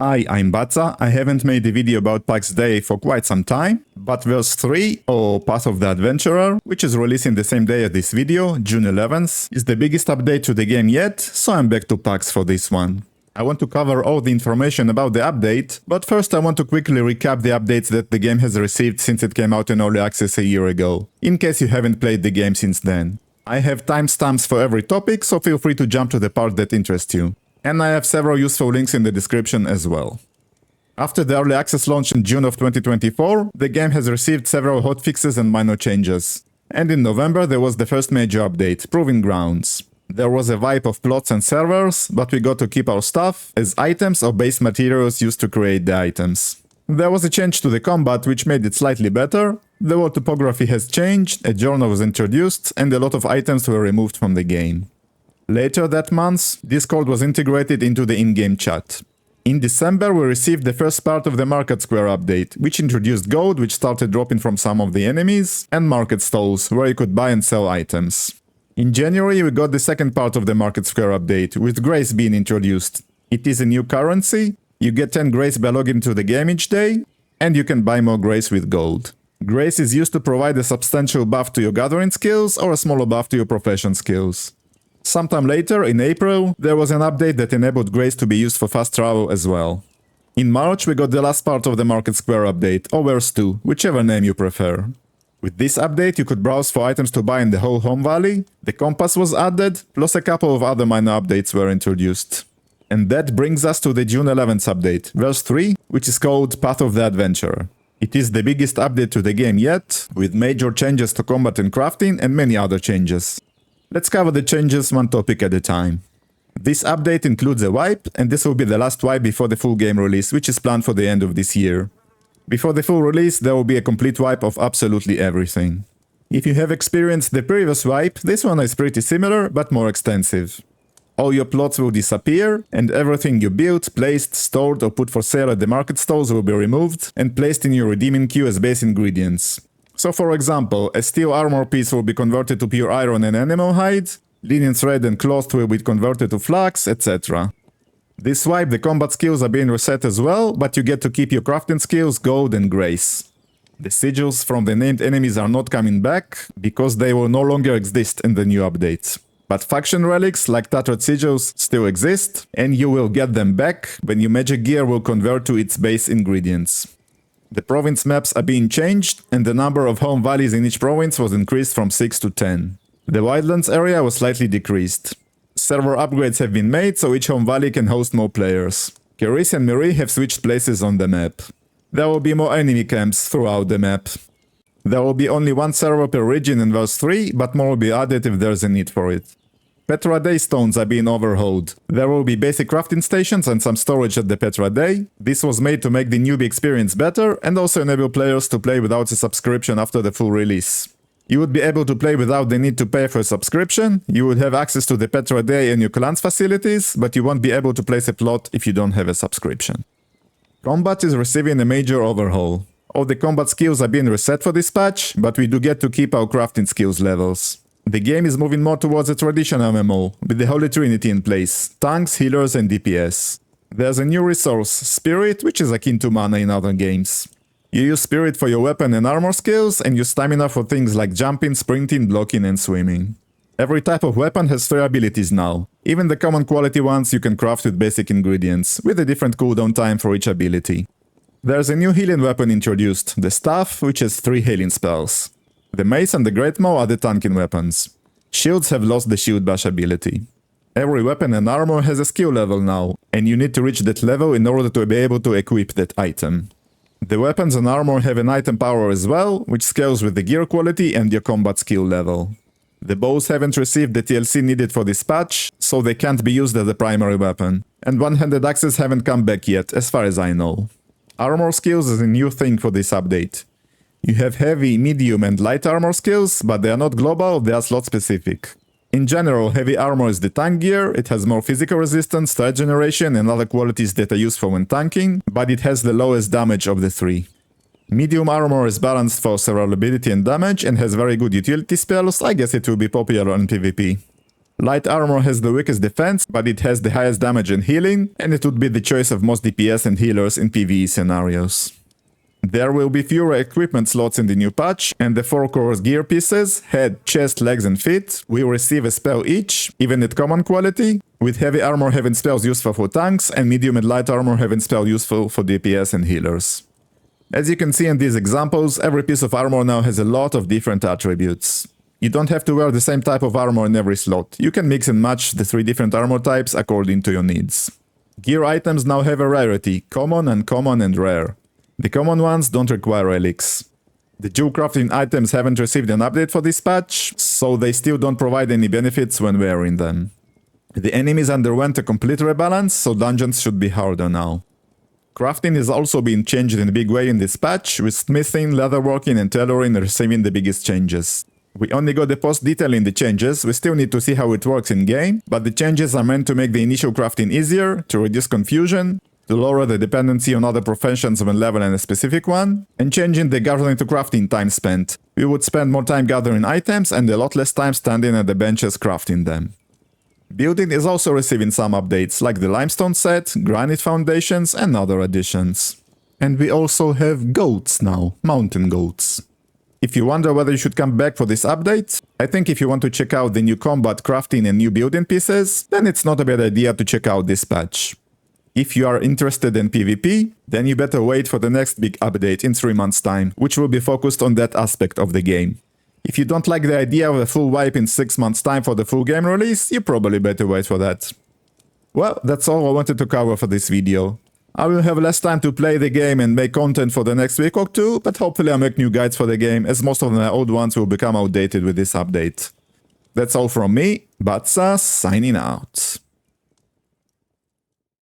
Hi, I'm Batza. I haven't made a video about PAX Day for quite some time, but verse 3, or Path of the Adventurer, which is releasing the same day as this video, June 11th, is the biggest update to the game yet, so I'm back to PAX for this one. I want to cover all the information about the update, but first I want to quickly recap the updates that the game has received since it came out in early access a year ago, in case you haven't played the game since then. I have timestamps for every topic, so feel free to jump to the part that interests you. And I have several useful links in the description as well. After the early access launch in June of 2024, the game has received several hotfixes and minor changes. And in November there was the first major update, Proving Grounds. There was a wipe of plots and servers, but we got to keep our stuff as items or base materials used to create the items. There was a change to the combat which made it slightly better, the world topography has changed, a journal was introduced, and a lot of items were removed from the game. Later that month, Discord was integrated into the in-game chat. In December we received the first part of the Market Square update, which introduced gold which started dropping from some of the enemies, and market stalls, where you could buy and sell items. In January we got the second part of the Market Square update, with Grace being introduced. It is a new currency, you get 10 Grace by logging to the game each day, and you can buy more Grace with gold. Grace is used to provide a substantial buff to your gathering skills or a smaller buff to your profession skills. Sometime later, in April, there was an update that enabled Grace to be used for fast travel as well. In March we got the last part of the Market Square update, or Verse 2, whichever name you prefer. With this update you could browse for items to buy in the whole home valley, the compass was added, plus a couple of other minor updates were introduced. And that brings us to the June 11th update, Verse 3, which is called Path of the Adventurer. It is the biggest update to the game yet, with major changes to combat and crafting and many other changes. Let's cover the changes one topic at a time. This update includes a wipe, and this will be the last wipe before the full game release, which is planned for the end of this year. Before the full release, there will be a complete wipe of absolutely everything. If you have experienced the previous wipe, this one is pretty similar, but more extensive. All your plots will disappear, and everything you built, placed, stored or put for sale at the market stalls will be removed and placed in your redeeming queue as base ingredients. So for example, a steel armor piece will be converted to pure iron and animal hide, linen thread and cloth will be converted to flax, etc. This wipe the combat skills are being reset as well, but you get to keep your crafting skills, gold and grace. The sigils from the named enemies are not coming back, because they will no longer exist in the new update. But faction relics like Tattered Sigils still exist, and you will get them back when your magic gear will convert to its base ingredients. The province maps are being changed, and the number of home valleys in each province was increased from 6 to 10. The Wildlands area was slightly decreased. Server upgrades have been made, so each home valley can host more players. Keris and Miri have switched places on the map. There will be more enemy camps throughout the map. There will be only one server per region in verse 3, but more will be added if there's a need for it. Petra Day stones are being overhauled. There will be basic crafting stations and some storage at the Petra Day. This was made to make the newbie experience better and also enable players to play without a subscription after the full release. You would be able to play without the need to pay for a subscription, you would have access to the Petra Day and your clan's facilities, but you won't be able to place a plot if you don't have a subscription. Combat is receiving a major overhaul. All the combat skills are being reset for this patch, but we do get to keep our crafting skills levels. The game is moving more towards a traditional MMO, with the Holy Trinity in place, tanks, healers and DPS. There's a new resource, Spirit, which is akin to mana in other games. You use Spirit for your weapon and armor skills, and use Stamina for things like jumping, sprinting, blocking and swimming. Every type of weapon has 3 abilities now. Even the common quality ones you can craft with basic ingredients, with a different cooldown time for each ability. There's a new healing weapon introduced, the Staff, which has 3 healing spells. The Mace and the Great Maul are the tanking weapons. Shields have lost the Shield Bash ability. Every weapon and armor has a skill level now, and you need to reach that level in order to be able to equip that item. The weapons and armor have an item power as well, which scales with the gear quality and your combat skill level. The bows haven't received the TLC needed for this patch, so they can't be used as a primary weapon, and one-handed axes haven't come back yet, as far as I know. Armor skills is a new thing for this update. You have heavy, medium and light armor skills, but they are not global, they are slot specific. In general, heavy armor is the tank gear, it has more physical resistance, threat generation and other qualities that are useful when tanking, but it has the lowest damage of the 3. Medium armor is balanced for survivability and damage and has very good utility spells, I guess it will be popular on PvP. Light armor has the weakest defense, but it has the highest damage and healing, and it would be the choice of most DPS and healers in PvE scenarios. There will be fewer equipment slots in the new patch, and the 4 core gear pieces, head, chest, legs and feet, will receive a spell each, even at common quality, with heavy armor having spells useful for tanks, and medium and light armor having spells useful for DPS and healers. As you can see in these examples, every piece of armor now has a lot of different attributes. You don't have to wear the same type of armor in every slot. You can mix and match the 3 different armor types according to your needs. Gear items now have a rarity, common, uncommon and rare. The common ones don't require relics. The jewel crafting items haven't received an update for this patch, so they still don't provide any benefits when wearing them. The enemies underwent a complete rebalance, so dungeons should be harder now. Crafting is also being changed in a big way in this patch, with smithing, leatherworking and tailoring receiving the biggest changes. We only got the post detailing the changes, we still need to see how it works in game, but the changes are meant to make the initial crafting easier, to reduce confusion, to lower the dependency on other professions when leveling a specific one, and changing the gathering to crafting time spent. We would spend more time gathering items and a lot less time standing at the benches crafting them. Building is also receiving some updates, like the limestone set, granite foundations and other additions. And we also have goats now, mountain goats. If you wonder whether you should come back for this update, I think if you want to check out the new combat, crafting and new building pieces, then it's not a bad idea to check out this patch. If you are interested in PvP, then you better wait for the next big update in 3 months' time, which will be focused on that aspect of the game. If you don't like the idea of a full wipe in 6 months' time for the full game release, you probably better wait for that. Well, that's all I wanted to cover for this video. I will have less time to play the game and make content for the next week or 2, but hopefully I'll make new guides for the game, as most of my old ones will become outdated with this update. That's all from me, Batsa signing out.